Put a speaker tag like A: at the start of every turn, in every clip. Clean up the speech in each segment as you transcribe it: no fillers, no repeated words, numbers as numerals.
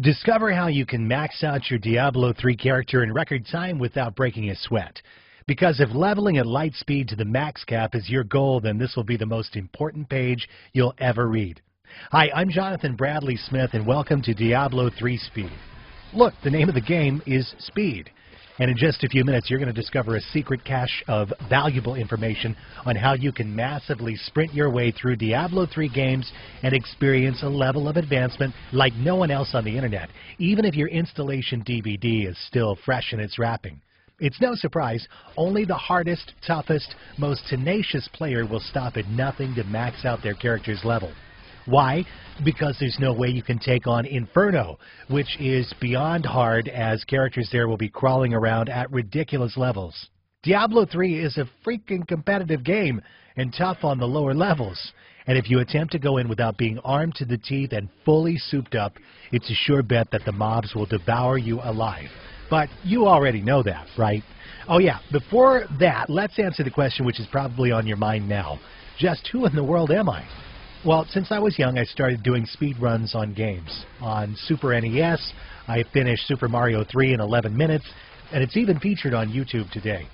A: Discover how you can max out your Diablo 3 character in record time without breaking a sweat. Because if leveling at light speed to the max cap is your goal, then this will be the most important page you'll ever read. Hi, I'm Jonathan Bradley Smith, and welcome to Diablo 3 Speed. Look, the name of the game is Speed. And in just a few minutes, you're going to discover a secret cache of valuable information on how you can massively sprint your way through Diablo 3 games and experience a level of advancement like no one else on the internet, even if your installation DVD is still fresh in its wrapping. It's no surprise, only the hardest, toughest, most tenacious player will stop at nothing to max out their character's level. Why? Because there's no way you can take on Inferno, which is beyond hard, as characters there will be crawling around at ridiculous levels. Diablo 3 is a freaking competitive game and tough on the lower levels. And if you attempt to go in without being armed to the teeth and fully souped up, it's a sure bet that the mobs will devour you alive. But you already know that, right? Oh yeah, before that, let's answer the question which is probably on your mind now. Just who in the world am I? Well, since I was young, I started doing speed runs on games. On Super NES, I finished Super Mario 3 in 11 minutes, and it's even featured on YouTube today.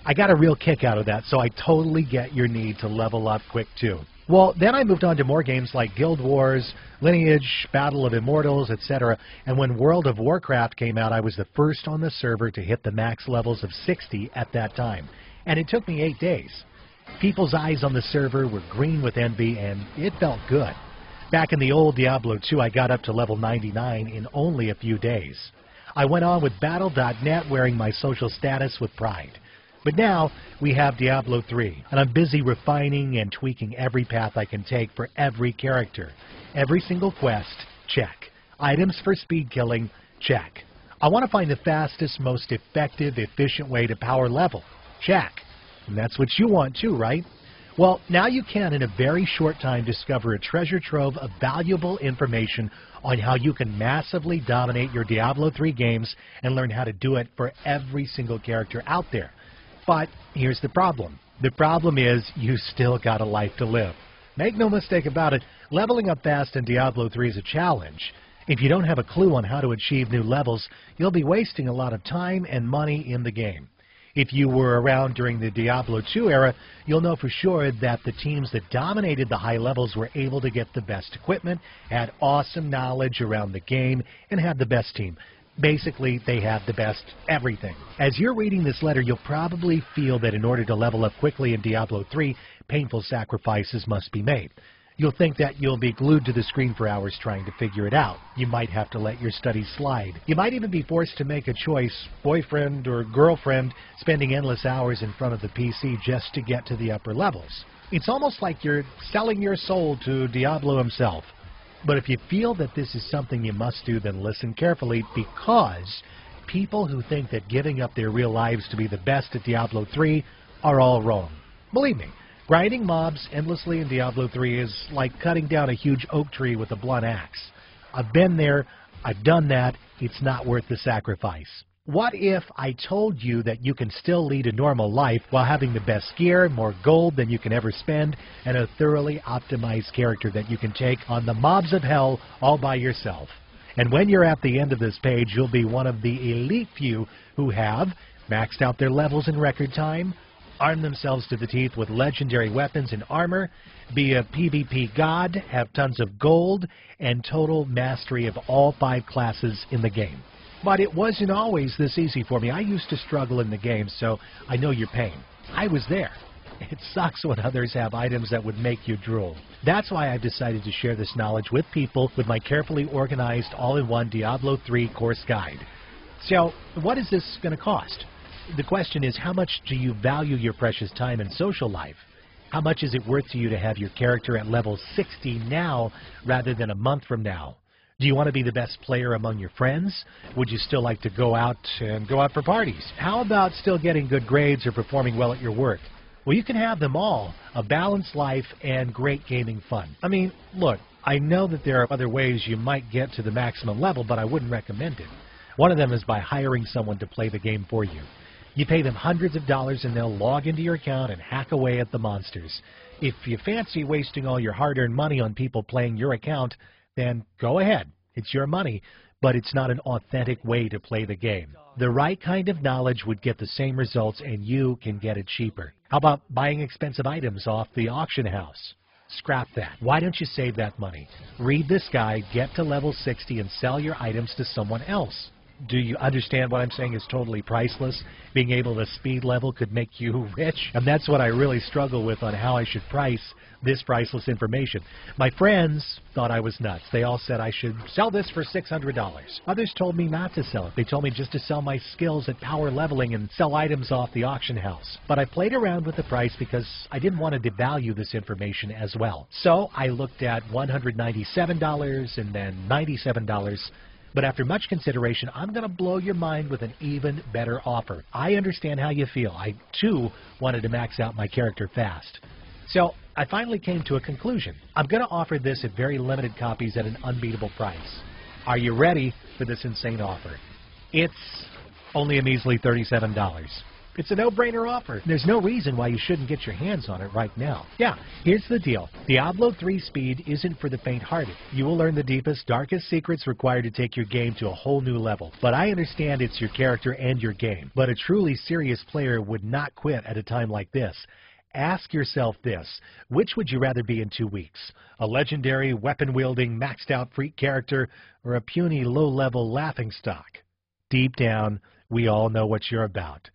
A: I got a real kick out of that, so I totally get your need to level up quick, too. Well, then I moved on to more games like Guild Wars, Lineage, Battle of Immortals, etc. And when World of Warcraft came out, I was the first on the server to hit the max levels of 60 at that time. And it took me 8 days. People's eyes on the server were green with envy, and it felt good. Back in the old Diablo 2, I got up to level 99 in only a few days. I went on with Battle.net wearing my social status with pride. But now we have Diablo 3, and I'm busy refining and tweaking every path I can take for every character. Every single quest, check. Items for speed killing, check. I want to find the fastest, most effective, efficient way to power level, check. And that's what you want too, right? Well, now you can, in a very short time, discover a treasure trove of valuable information on how you can massively dominate your Diablo 3 games and learn how to do it for every single character out there. But here's the problem. The problem is you still got a life to live. Make no mistake about it, leveling up fast in Diablo 3 is a challenge. If you don't have a clue on how to achieve new levels, you'll be wasting a lot of time and money in the game. If you were around during the Diablo 2 era, you'll know for sure that the teams that dominated the high levels were able to get the best equipment, had awesome knowledge around the game, and had the best team. Basically, they have the best everything. As you're reading this letter, you'll probably feel that in order to level up quickly in Diablo 3, painful sacrifices must be made. You'll think that you'll be glued to the screen for hours trying to figure it out. You might have to let your studies slide. You might even be forced to make a choice, boyfriend or girlfriend, spending endless hours in front of the PC just to get to the upper levels. It's almost like you're selling your soul to Diablo himself. But if you feel that this is something you must do, then listen carefully, because people who think that giving up their real lives to be the best at Diablo 3 are all wrong. Believe me. Grinding mobs endlessly in Diablo 3 is like cutting down a huge oak tree with a blunt axe. I've been there, I've done that, it's not worth the sacrifice. What if I told you that you can still lead a normal life while having the best gear, more gold than you can ever spend, and a thoroughly optimized character that you can take on the mobs of hell all by yourself? And when you're at the end of this page, you'll be one of the elite few who have maxed out their levels in record time, arm themselves to the teeth with legendary weapons and armor, be a PvP god, have tons of gold, and total mastery of all 5 classes in the game. But it wasn't always this easy for me. I used to struggle in the game, so I know your pain. I was there. It sucks when others have items that would make you drool. That's why I've decided to share this knowledge with people with my carefully organized all-in-one Diablo 3 course guide. So, what is this going to cost? The question is, how much do you value your precious time and social life? How much is it worth to you to have your character at level 60 now rather than a month from now? Do you want to be the best player among your friends? Would you still like to go out for parties? How about still getting good grades or performing well at your work? Well, you can have them all, a balanced life and great gaming fun. I mean, look, I know that there are other ways you might get to the maximum level, but I wouldn't recommend it. One of them is by hiring someone to play the game for you. You pay them hundreds of dollars and they'll log into your account and hack away at the monsters. If you fancy wasting all your hard-earned money on people playing your account, then go ahead. It's your money. but it's not an authentic way to play the game. The right kind of knowledge would get the same results, and you can get it cheaper. How about buying expensive items off the auction house? Scrap that. Why don't you save that money? Read this guide, get to level 60, and sell your items to someone else. Do you understand what I'm saying is totally priceless? Being able to speed level could make you rich. And that's what I really struggle with on how I should price this priceless information. My friends thought I was nuts. They all said I should sell this for $600. Others told me not to sell it. They told me just to sell my skills at power leveling and sell items off the auction house. But I played around with the price because I didn't want to devalue this information as well. So I looked at $197 and then $97. But after much consideration, I'm going to blow your mind with an even better offer. I understand how you feel. I, too, wanted to max out my character fast. So I finally came to a conclusion. I'm going to offer this at very limited copies at an unbeatable price. Are you ready for this insane offer? It's only a measly $37. It's a no-brainer offer. There's no reason why you shouldn't get your hands on it right now. Yeah, here's the deal. Diablo 3 Speed isn't for the faint-hearted. You will learn the deepest, darkest secrets required to take your game to a whole new level. But I understand it's your character and your game. But a truly serious player would not quit at a time like this. Ask yourself this: which would you rather be in 2 weeks? A legendary, weapon-wielding, maxed-out freak character, or a puny, low-level laughingstock? Deep down, we all know what you're about.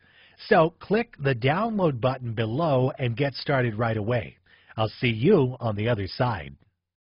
A: So click the download button below and get started right away. I'll see you on the other side.